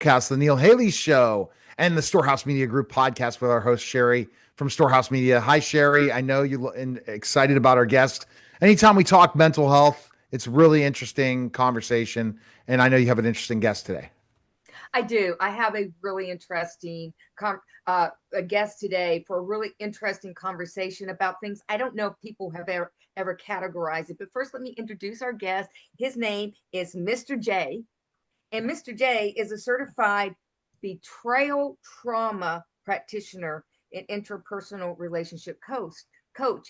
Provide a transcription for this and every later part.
The Neil Haley Show, and the Storehouse Media Group Podcast with our host, Sherrie from Storehouse Media. Hi, Sherrie. I know you're excited about our guest. Anytime we talk mental health, it's really interesting conversation, and I know you have an interesting guest today. I do. I have a really interesting a guest today for a really interesting conversation about things I don't know if people have ever categorized it. But first, let me introduce our guest. His name is Mr. J, and Mr. J is a certified betrayal trauma practitioner and interpersonal relationship coach.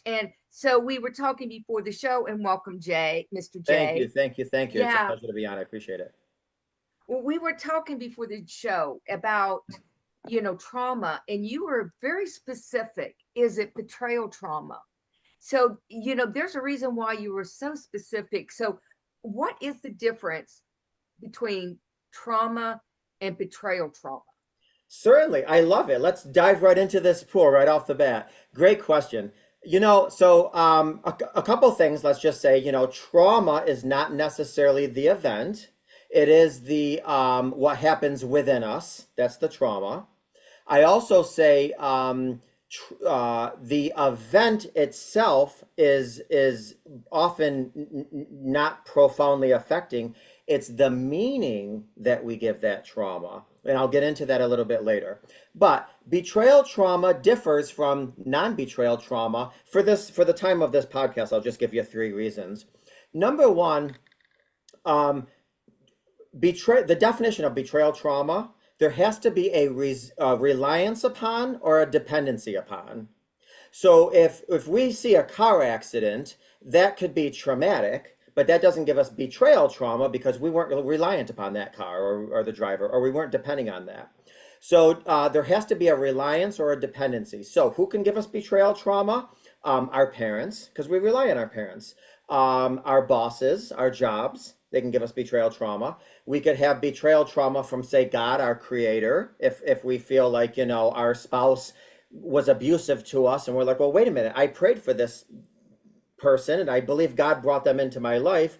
And so we were talking before the show, and welcome, Jay, Mr. Thank you, J. thank you, thank you. It's a Yeah. pleasure to be on. I appreciate it. Well, we were talking before the show about, trauma, and you were very specific. Is it betrayal trauma? So, there's a reason why you were so specific. So, what is the difference between trauma and betrayal trauma? Certainly, I love it. Let's dive right into this pool right off the bat. Great question. A couple things. Let's just say, trauma is not necessarily the event. It is the what happens within us. That's the trauma. I also say the event itself is often not profoundly affecting. It's the meaning that we give that trauma. And I'll get into that a little bit later. But betrayal trauma differs from non-betrayal trauma. For the time of this podcast, I'll just give you 3 reasons. Number one, the definition of betrayal trauma, there has to be a reliance upon or a dependency upon. So if we see a car accident, that could be traumatic, but that doesn't give us betrayal trauma because we weren't reliant upon that car or the driver, or we weren't depending on that. So there has to be a reliance or a dependency. So who can give us betrayal trauma? Our parents, because we rely on our parents. Our bosses, our jobs, they can give us betrayal trauma. We could have betrayal trauma from, say, God, our creator, if we feel like, our spouse was abusive to us and we're like, well, wait a minute, I prayed for this person and I believe God brought them into my life.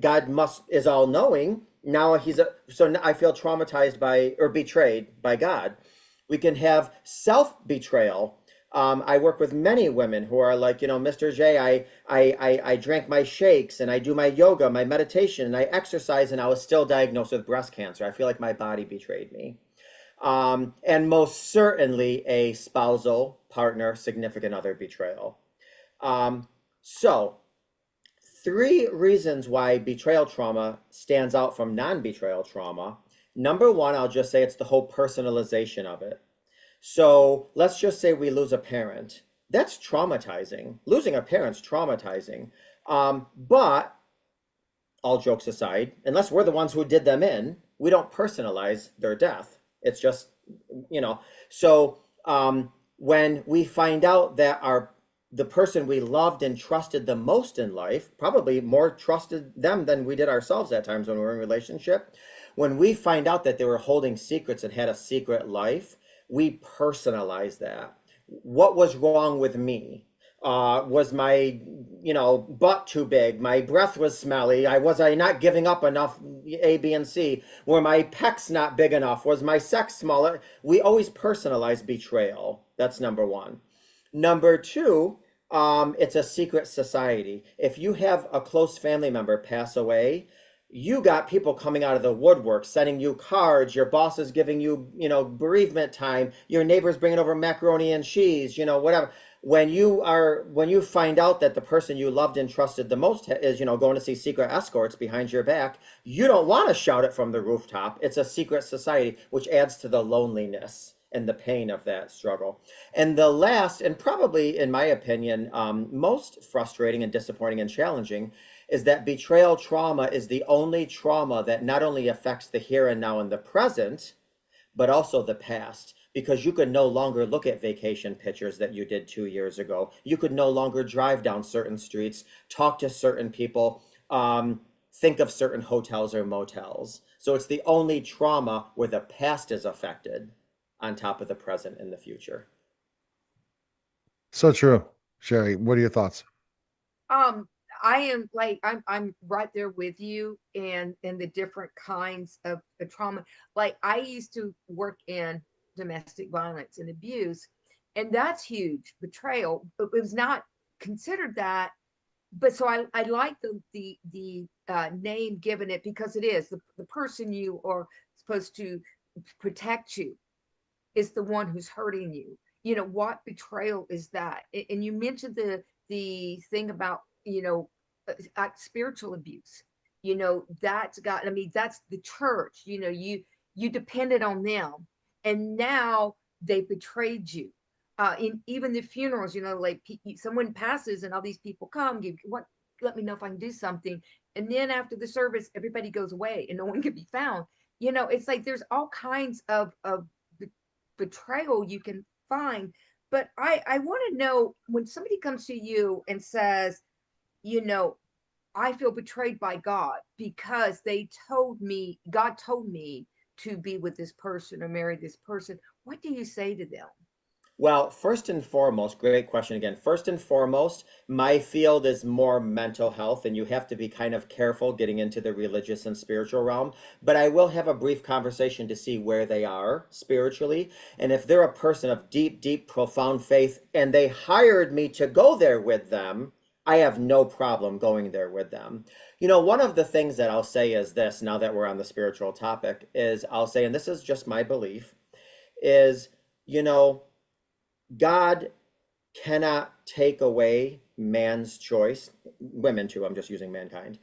God is all knowing. Now so I feel traumatized or betrayed by God. We can have self-betrayal. I work with many women who are like, Mr. J, I drank my shakes and I do my yoga, my meditation, and I exercise, and I was still diagnosed with breast cancer. I feel like my body betrayed me. And most certainly a spousal, partner, significant other betrayal. So 3 reasons why betrayal trauma stands out from non-betrayal trauma. Number one, I'll just say it's the whole personalization of it. So let's just say we lose a parent. That's traumatizing. Losing a parent's traumatizing. But all jokes aside, unless we're the ones who did them in, we don't personalize their death. It's just, So when we find out that the person we loved and trusted the most in life, probably more trusted them than we did ourselves at times when we were in a relationship, when we find out that they were holding secrets and had a secret life, we personalize that. What was wrong with me? Was my, butt too big? My breath was smelly. Was I not giving up enough A, B, and C? Were my pecs not big enough? Was my sex smaller? We always personalize betrayal. That's number one. Number two, it's a secret society. If you have a close family member pass away, you got people coming out of the woodwork, sending you cards, your boss is giving you, bereavement time, your neighbor's bringing over macaroni and cheese, whatever. When you find out that the person you loved and trusted the most is, going to see secret escorts behind your back, you don't want to shout it from the rooftop. It's a secret society, which adds to the loneliness and the pain of that struggle. And the last, and probably, in my opinion, most frustrating and disappointing and challenging, is that betrayal trauma is the only trauma that not only affects the here and now and the present, but also the past. Because you could no longer look at vacation pictures that you did 2 years ago. You could no longer drive down certain streets, talk to certain people, think of certain hotels or motels. So it's the only trauma where the past is affected on top of the present and the future. So true. Sherrie, what are your thoughts? I am like I'm right there with you and the different kinds of trauma. Like I used to work in domestic violence and abuse, and that's huge. Betrayal, but it was not considered that. But so I like the name given it because it is the person you are supposed to protect you is the one who's hurting you. You know, what betrayal is that? And you mentioned the thing about, spiritual abuse. That's got, I mean, that's the church. You depended on them, and now they betrayed you. In even the funerals, like someone passes and all these people come, give what, let me know if I can do something. And then after the service, everybody goes away and no one can be found. It's like there's all kinds of betrayal you can find. But I want to know, when somebody comes to you and says, you know I feel betrayed by God because God told me to be with this person or marry this person, what do you say to them? Well, first and foremost, great question again. First and foremost, my field is more mental health, and you have to be kind of careful getting into the religious and spiritual realm. But I will have a brief conversation to see where they are spiritually. And if they're a person of deep, deep, profound faith, and they hired me to go there with them, I have no problem going there with them. One of the things that I'll say is this, now that we're on the spiritual topic, is I'll say, and this is just my belief, is, God cannot take away man's choice, women too, I'm just using mankind,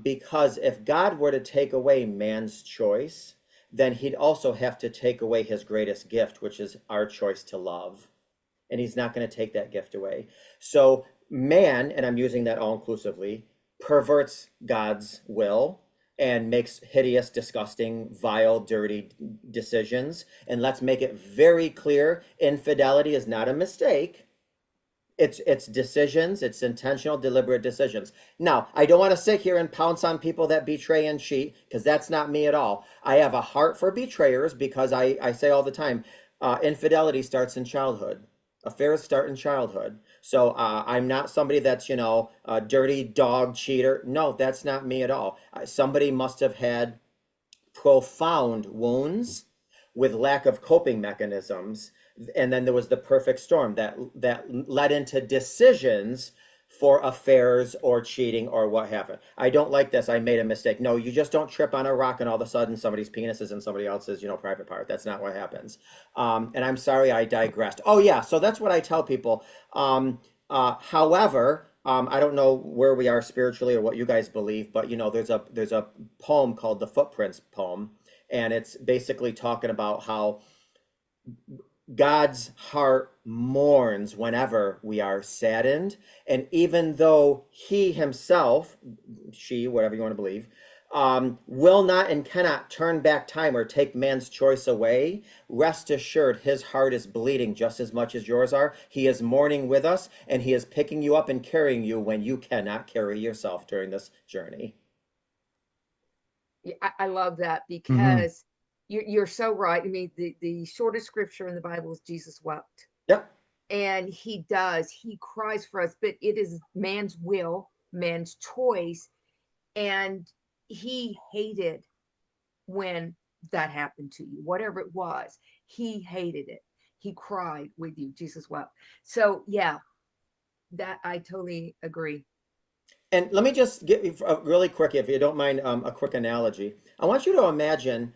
because if God were to take away man's choice, then he'd also have to take away his greatest gift, which is our choice to love. And he's not going to take that gift away. So man, and I'm using that all inclusively, perverts God's will and makes hideous, disgusting, vile, dirty decisions. And let's make it very clear, infidelity is not a mistake. It's decisions, it's intentional, deliberate decisions. Now, I don't want to sit here and pounce on people that betray and cheat, because that's not me at all. I have a heart for betrayers because I say all the time, infidelity starts in childhood. Affairs start in childhood. So I'm not somebody that's, a dirty dog cheater. No, that's not me at all. Somebody must have had profound wounds with lack of coping mechanisms. And then there was the perfect storm that led into decisions for affairs or cheating or what happened. I don't like this. I made a mistake. No, you just don't trip on a rock and all of a sudden somebody's penis is in somebody else's, private part. That's not what happens. And I'm sorry, I digressed. Oh yeah, so that's what I tell people. However, I don't know where we are spiritually or what you guys believe, but there's a poem called the Footprints poem, and it's basically talking about how God's heart mourns whenever we are saddened. And even though he himself, she, whatever you want to believe, will not and cannot turn back time or take man's choice away, rest assured his heart is bleeding just as much as yours are. He is mourning with us, and he is picking you up and carrying you when you cannot carry yourself during this journey. Yeah, I love that because you're so right. I mean, the shortest scripture in the Bible is Jesus wept. Yep. And he cries for us, but it is man's will, man's choice. And he hated when that happened to you, whatever it was. He hated it. He cried with you. Jesus wept. So yeah, that I totally agree. And let me just get really quick, if you don't mind, a quick analogy. I want you to imagine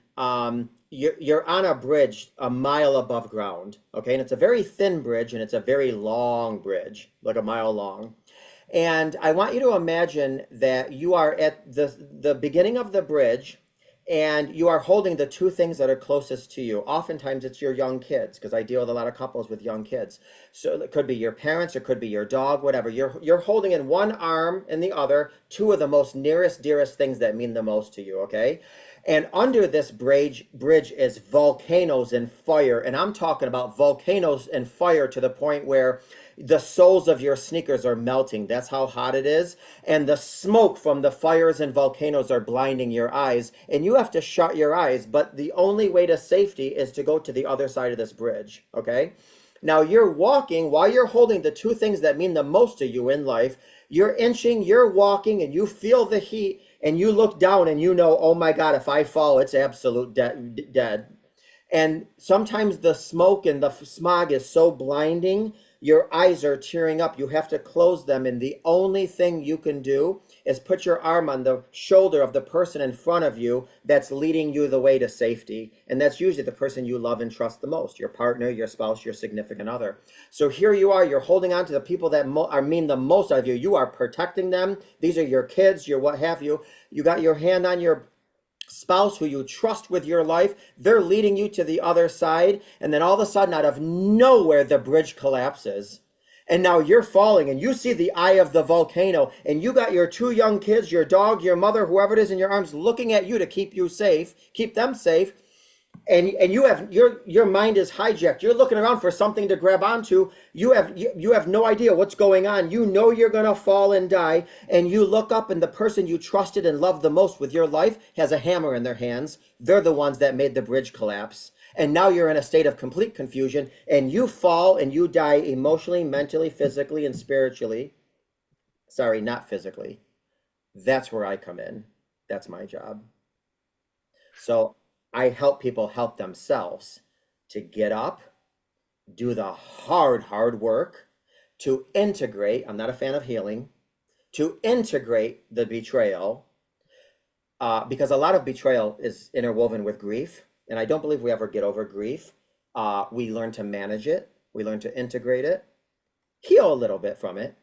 you're on a bridge a mile above ground, okay? And it's a very thin bridge, and it's a very long bridge, like a mile long. And I want you to imagine that you are at the beginning of the bridge, and you are holding the two things that are closest to you. Oftentimes it's your young kids, because I deal with a lot of couples with young kids. So it could be your parents, it could be your dog, whatever. You're holding in one arm and the other two of the most nearest, dearest things that mean the most to you, okay? And under this bridge is volcanoes and fire. And I'm talking about volcanoes and fire to the point where the soles of your sneakers are melting. That's how hot it is. And the smoke from the fires and volcanoes are blinding your eyes. And you have to shut your eyes. But the only way to safety is to go to the other side of this bridge, okay? Now you're walking while you're holding the two things that mean the most to you in life. You're inching, you're walking, and you feel the heat, and you look down and you know, oh my God, if I fall, it's absolute dead. And sometimes the smoke and the smog is so blinding, your eyes are tearing up. You have to close them. And the only thing you can do is put your arm on the shoulder of the person in front of you that's leading you the way to safety. And that's usually the person you love and trust the most, your partner, your spouse, your significant other. So here you are, you're holding on to the people that mean the most of you. You are protecting them. These are your kids, your what have you. You got your hand on your spouse who you trust with your life. They're leading you to the other side, and then all of a sudden, out of nowhere, the bridge collapses, and now you're falling, and you see the eye of the volcano, and you got your two young kids, your dog, your mother, whoever it is in your arms, looking at you to keep you safe, keep them safe. And you have your mind is hijacked. You're looking around for something to grab onto. You have no idea what's going on. You know you're gonna fall and die, and you look up, and the person you trusted and loved the most with your life has a hammer in their hands. They're the ones that made the bridge collapse, and now you're in a state of complete confusion, and you fall and you die emotionally, mentally, physically, and spiritually. Sorry, not physically. That's where I come in. That's my job. So I help people help themselves to get up, do the hard work, to integrate. I'm not a fan of healing, to integrate the betrayal, because a lot of betrayal is interwoven with grief. And I don't believe we ever get over grief. We learn to manage it. We learn to integrate it, heal a little bit from it,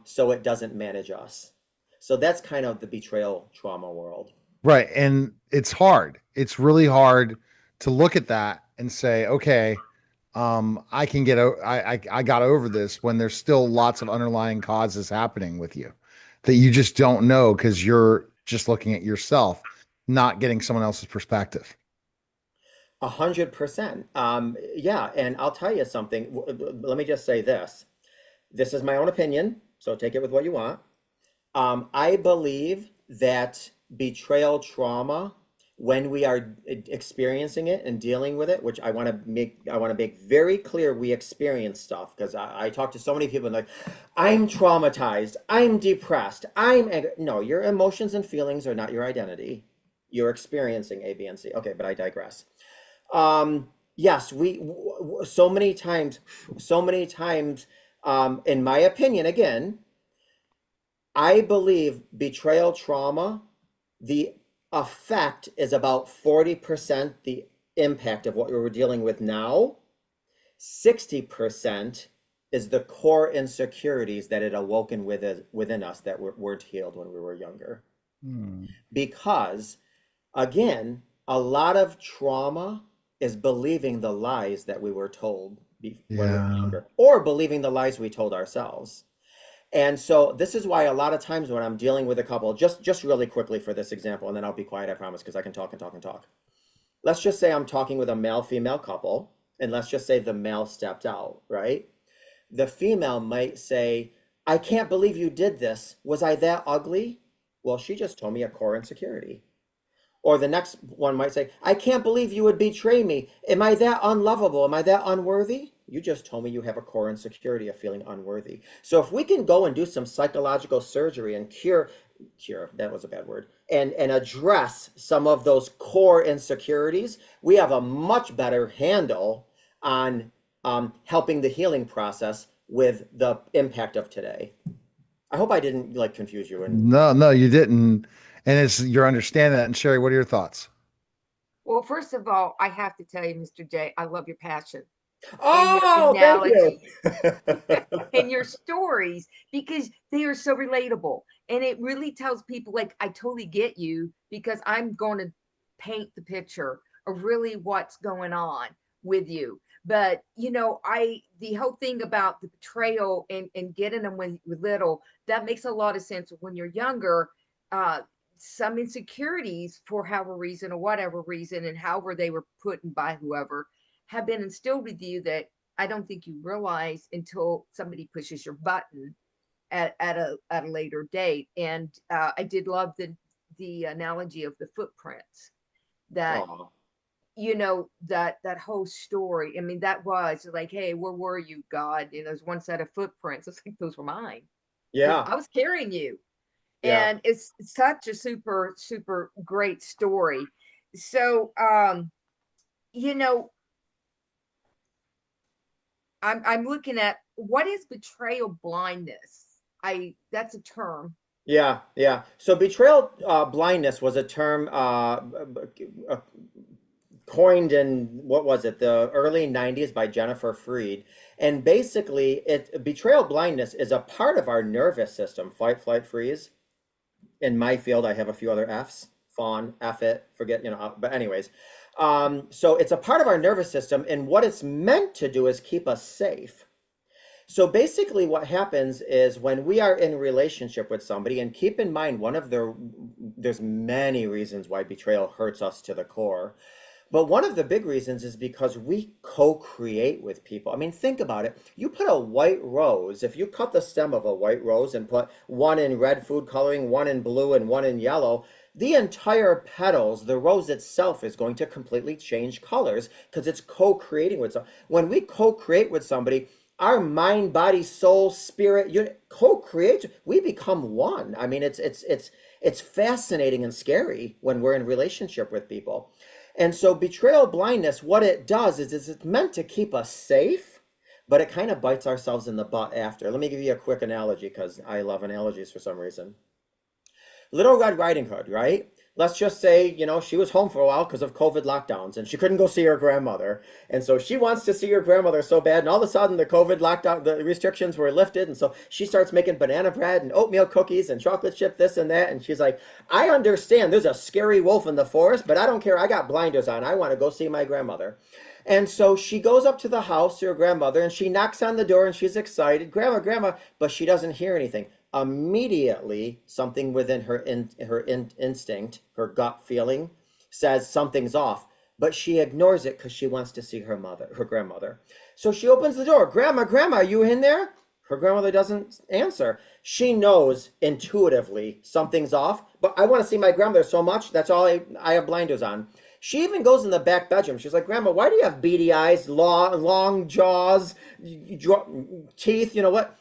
so it doesn't manage us. So that's kind of the betrayal trauma world. Right. And it's hard. It's really hard to look at that and say, okay, I can I got over this, when there's still lots of underlying causes happening with you that you just don't know because you're just looking at yourself, not getting someone else's perspective. 100%. Yeah, and I'll tell you something. Let me just say this. This is my own opinion, so take it with what you want. I believe that betrayal trauma, when we are experiencing it and dealing with it, which I want to make very clear, we experience stuff, because I talk to so many people and like, I'm traumatized, I'm depressed, I'm angry. No, your emotions and feelings are not your identity. You're experiencing A, B, and C. Okay, but I digress. Yes, so many times, in my opinion, again, I believe betrayal trauma, the effect is about 40% the impact of what we're dealing with now. 60% is the core insecurities that it awoken within us that weren't healed when we were younger. Because, again, a lot of trauma is believing the lies that we were told when we were younger, or believing the lies we told ourselves. And so this is why a lot of times when I'm dealing with a couple, just really quickly for this example, and then I'll be quiet, I promise, because I can talk and talk and talk. Let's just say I'm talking with a male-female couple, and let's just say the male stepped out, right? The female might say, I can't believe you did this. Was I that ugly? Well, she just told me a core insecurity. Or the next one might say, I can't believe you would betray me. Am I that unlovable? Am I that unworthy? You just told me you have a core insecurity of feeling unworthy. So if we can go and do some psychological surgery and cure, that was a bad word, and address some of those core insecurities, we have a much better handle on helping the healing process with the impact of today. I hope I didn't confuse you. No, you didn't. And you're understanding that. And Sherrie, what are your thoughts? Well, first of all, I have to tell you, Mr. J, I love your passion. Oh, thank you. And your stories, because they are so relatable. And it really tells people, like, I totally get you, because I'm going to paint the picture of really what's going on with you. But, the whole thing about the betrayal and getting them when you're little, that makes a lot of sense. When you're younger, some insecurities, for however reason or whatever reason, and however they were put in by whoever, have been instilled with you that I don't think you realize until somebody pushes your button at a later date. And I did love the analogy of the footprints, that that whole story. I mean, that was like, hey, where were you, God? There's one set of footprints. It's like, those were mine. Yeah. I was carrying you. Yeah. And it's such a super, super great story. So, you know, I'm looking at, what is betrayal blindness? That's a term. Yeah, yeah. So betrayal blindness was a term coined in, what was it, the early 90s by Jennifer Freed. And basically, betrayal blindness is a part of our nervous system, fight, flight, freeze. In my field, I have a few other F's, fawn, F it, forget, but anyways. So it's a part of our nervous system, and what it's meant to do is keep us safe. So basically what happens is when we are in a relationship with somebody, and keep in mind, there's many reasons why betrayal hurts us to the core. But one of the big reasons is because we co-create with people. I mean, think about it. You put a white rose, if you cut the stem of a white rose and put one in red food coloring, one in blue, and one in yellow, the entire petals, the rose itself is going to completely change colors because it's co-creating with someone. When we co-create with somebody, our mind, body, soul, spirit, you co-create, we become one. I mean, it's fascinating and scary when we're in relationship with people. And so betrayal blindness, what it does is it's meant to keep us safe, but it kind of bites ourselves in the butt after. Let me give you a quick analogy because I love analogies for some reason. Little Red Riding Hood, right? Let's just say, she was home for a while because of COVID lockdowns and she couldn't go see her grandmother. And so she wants to see her grandmother so bad. And all of a sudden the COVID lockdown, the restrictions were lifted. And so she starts making banana bread and oatmeal cookies and chocolate chip, this and that. And she's like, I understand there's a scary wolf in the forest, but I don't care. I got blinders on. I want to go see my grandmother. And so she goes up to the house to her grandmother and she knocks on the door and she's excited, grandma, but she doesn't hear anything. Immediately, something within her instinct, her gut feeling, says something's off, but she ignores it because she wants to see her grandmother. So she opens the door. Grandma, are you in there? Her grandmother doesn't answer. She knows intuitively something's off, but I want to see my grandmother so much. That's all I have blinders on. She even goes in the back bedroom. She's like, Grandma, why do you have beady eyes, long jaws, teeth, what?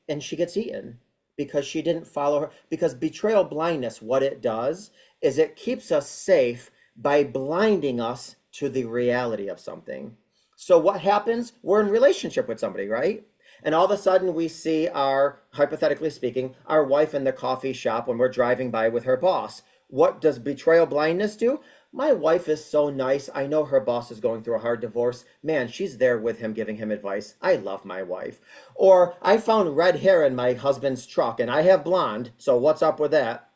And she gets eaten because she didn't follow her. Because betrayal blindness, what it does is it keeps us safe by blinding us to the reality of something. So what happens? We're in relationship with somebody, right? And all of a sudden we see hypothetically speaking, our wife in the coffee shop when we're driving by with her boss. What does betrayal blindness do? My wife is so nice. I know her boss is going through a hard divorce. Man, she's there with him, giving him advice. I love my wife. Or I found red hair in my husband's truck and I have blonde. So what's up with that?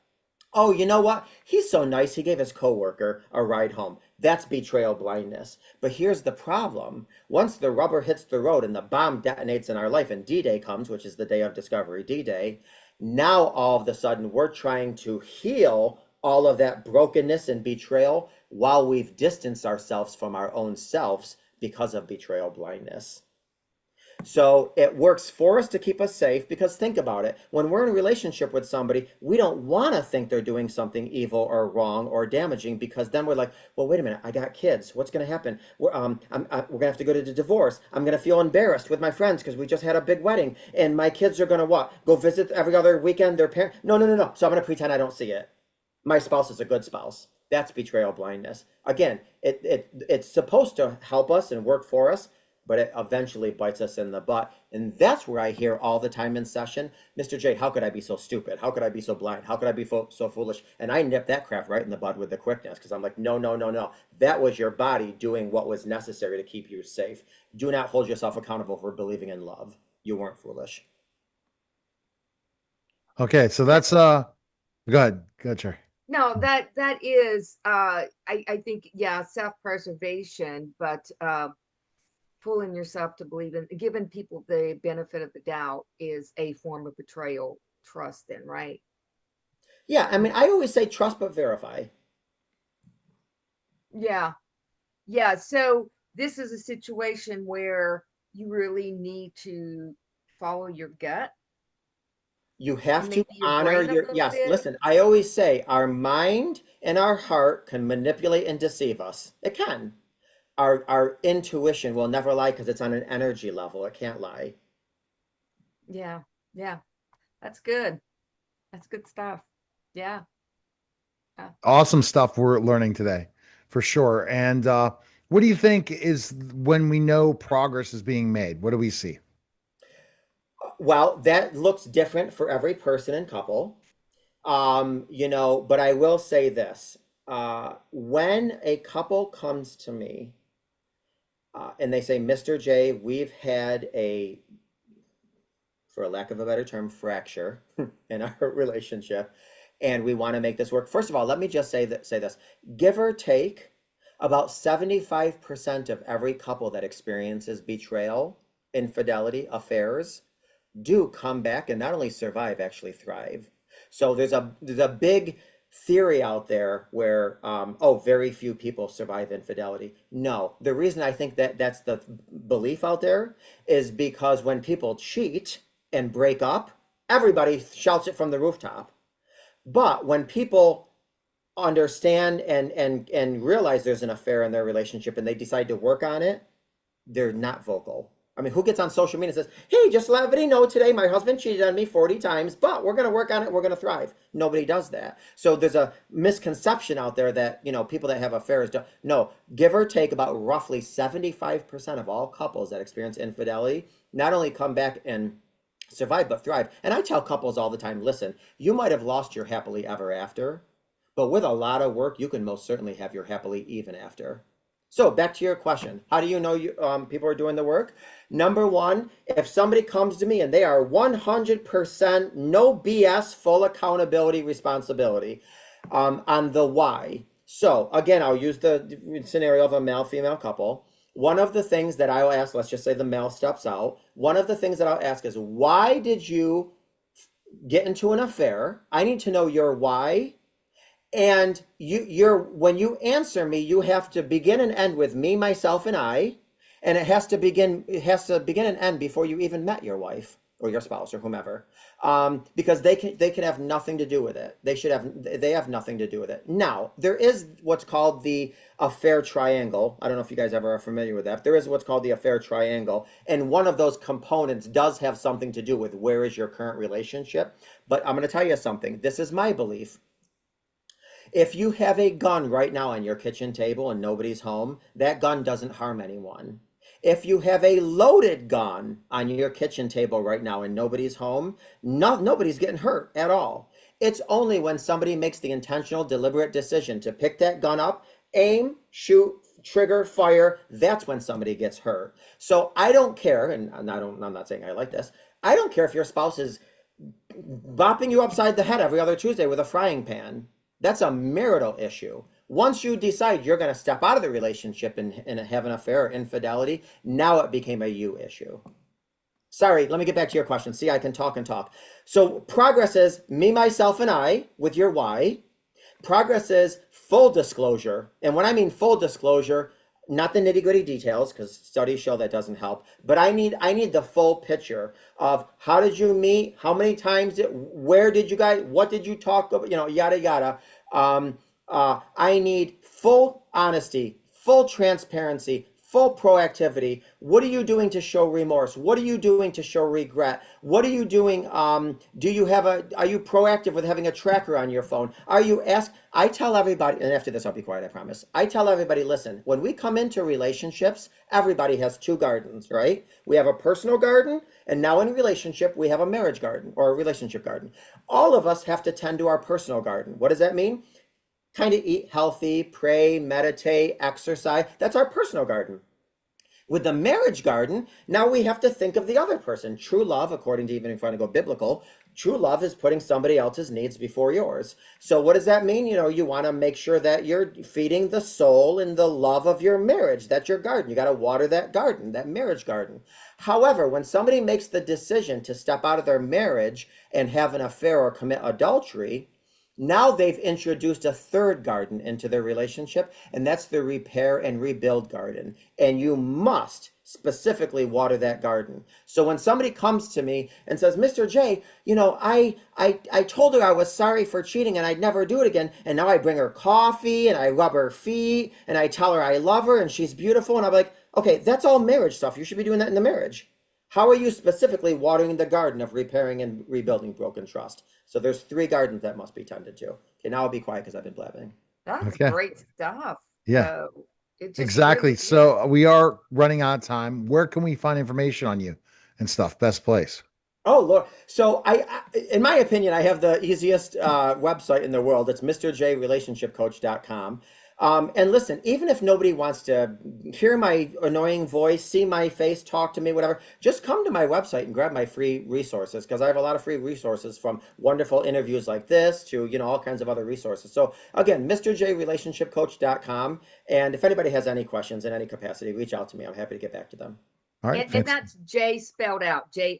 Oh, you know what? He's so nice. He gave his coworker a ride home. That's betrayal blindness. But here's the problem. Once the rubber hits the road and the bomb detonates in our life and D-Day comes, which is the day of discovery, D-Day, now all of a sudden we're trying to heal all of that brokenness and betrayal while we've distanced ourselves from our own selves because of betrayal blindness. So it works for us to keep us safe because think about it. When we're in a relationship with somebody, we don't want to think they're doing something evil or wrong or damaging because then we're like, well, wait a minute, I got kids. What's going to happen? We're going to have to go to the divorce. I'm going to feel embarrassed with my friends because we just had a big wedding and my kids are going to what? Go visit every other weekend their parents? No. So I'm going to pretend I don't see it. My spouse is a good spouse. That's betrayal blindness. Again, it's supposed to help us and work for us, but it eventually bites us in the butt. And that's where I hear all the time in session, Mr. J, how could I be so stupid? How could I be so blind? How could I be so foolish? And I nip that crap right in the bud with the quickness because I'm like, no. That was your body doing what was necessary to keep you safe. Do not hold yourself accountable for believing in love. You weren't foolish. Okay, so that's go ahead, Sherrie. No, that is I think, yeah, self-preservation, but fooling yourself to believe in, giving people the benefit of the doubt is a form of betrayal, trust in, right? Yeah, I mean, I always say trust but verify. Yeah. So this is a situation where you really need to follow your gut. You have to maybe your honor brain a your, little yes, bit. listen, I always say our mind and our heart can manipulate and deceive us. It can. Our intuition will never lie because it's on an energy level. It can't lie. Yeah, yeah, that's good. That's good stuff. Yeah, yeah. Awesome stuff we're learning today, for sure. And what do you think is when we know progress is being made? What do we see? Well, that looks different for every person and couple. But I will say this. When a couple comes to me and they say, Mr. J, we've had a, for a lack of a better term, fracture in our relationship, and we want to make this work. First of all, let me just say this. Give or take, about 75% of every couple that experiences betrayal, infidelity, affairs, do come back and not only survive, actually thrive. So there's a big theory out there where very few people survive infidelity. No, the reason I think that that's the belief out there is because when people cheat and break up, everybody shouts it from the rooftop. But when people understand and realize there's an affair in their relationship and they decide to work on it, they're not vocal. I mean, who gets on social media and says, hey, just let everybody know today my husband cheated on me 40 times, but we're going to work on it. We're going to thrive. Nobody does that. So there's a misconception out there that, people that have affairs don't. No, give or take about roughly 75% of all couples that experience infidelity not only come back and survive, but thrive. And I tell couples all the time, listen, you might have lost your happily ever after, but with a lot of work, you can most certainly have your happily even after. So back to your question, how do you know people are doing the work? Number one, if somebody comes to me and they are 100% no BS, full accountability, responsibility on the why. So again, I'll use the scenario of a male-female couple. One of the things that I'll ask, let's just say the male steps out. One of the things that I'll ask is, why did you get into an affair? I need to know your why. And when you answer me, you have to begin and end with me, myself, and I, and it has to begin and end before you even met your wife or your spouse or whomever, because they can have nothing to do with it. They have nothing to do with it. Now, there is what's called the affair triangle. I don't know if you guys ever are familiar with that. There is what's called the affair triangle, and one of those components does have something to do with where is your current relationship. But I'm going to tell you something. This is my belief. If you have a gun right now on your kitchen table and nobody's home, that gun doesn't harm anyone. If you have a loaded gun on your kitchen table right now and nobody's home, nobody's getting hurt at all. It's only when somebody makes the intentional, deliberate decision to pick that gun up, aim, shoot, trigger, fire, that's when somebody gets hurt. So I don't care, and I'm not saying I like this, I don't care if your spouse is bopping you upside the head every other Tuesday with a frying pan. That's a marital issue. Once you decide you're going to step out of the relationship and have an affair or infidelity, now it became a you issue. Sorry, let me get back to your question. See, I can talk and talk. So progress is me, myself, and I with your why. Progress is full disclosure. And when I mean full disclosure, not the nitty-gritty details, because studies show that doesn't help, but I need the full picture of how did you meet, how many times, where did you guys, what did you talk about, yada, yada. I need full honesty, full transparency, full proactivity. What are you doing to show remorse? What are you doing to show regret? What are you doing? Are you proactive with having a tracker on your phone? I tell everybody, and after this I'll be quiet, I promise. I tell everybody, listen, when we come into relationships, everybody has two gardens, right? We have a personal garden, and now in a relationship, we have a marriage garden or a relationship garden. All of us have to tend to our personal garden. What does that mean? Kind of eat healthy, pray, meditate, exercise. That's our personal garden. With the marriage garden, now we have to think of the other person. True love, according to, even if you want to go biblical, true love is putting somebody else's needs before yours. So what does that mean? You want to make sure that you're feeding the soul and the love of your marriage. That's your garden. You got to water that garden, that marriage garden. However, when somebody makes the decision to step out of their marriage and have an affair or commit adultery, Now they've introduced a third garden into their relationship, and that's the repair and rebuild garden. And you must specifically water that garden. So when somebody comes to me and says, Mr. J, I told her I was sorry for cheating and I'd never do it again. And now I bring her coffee and I rub her feet and I tell her I love her and she's beautiful. And I'm like, okay, that's all marriage stuff. You should be doing that in the marriage. How are you specifically watering the garden of repairing and rebuilding broken trust? So there's 3 gardens that must be tended to. Okay, now I'll be quiet because I've been blabbing. That's Okay. great stuff. Yeah. It just Exactly. really So we are running out of time. Where can we find information on you and stuff? Best place. Oh, Lord. So in my opinion, I have the easiest website in the world. It's mrjrelationshipcoach.com. And listen, even if nobody wants to hear my annoying voice, see my face, talk to me, whatever, just come to my website and grab my free resources, because I have a lot of free resources, from wonderful interviews like this to, all kinds of other resources. So again, mrjrelationshipcoach.com. And if anybody has any questions in any capacity, reach out to me. I'm happy to get back to them. All right. and that's J spelled out, Jay,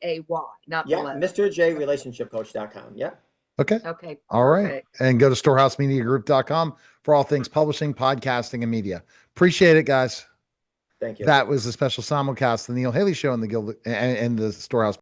not the Yeah, letter. mrjrelationshipcoach.com. Yeah. Okay. Okay. All right. Perfect. And go to storehouse-media-group.com for all things publishing, podcasting, and media. Appreciate it, guys. Thank you. That was a special simulcast of the Neil Haley Show in the Guild and the Storehouse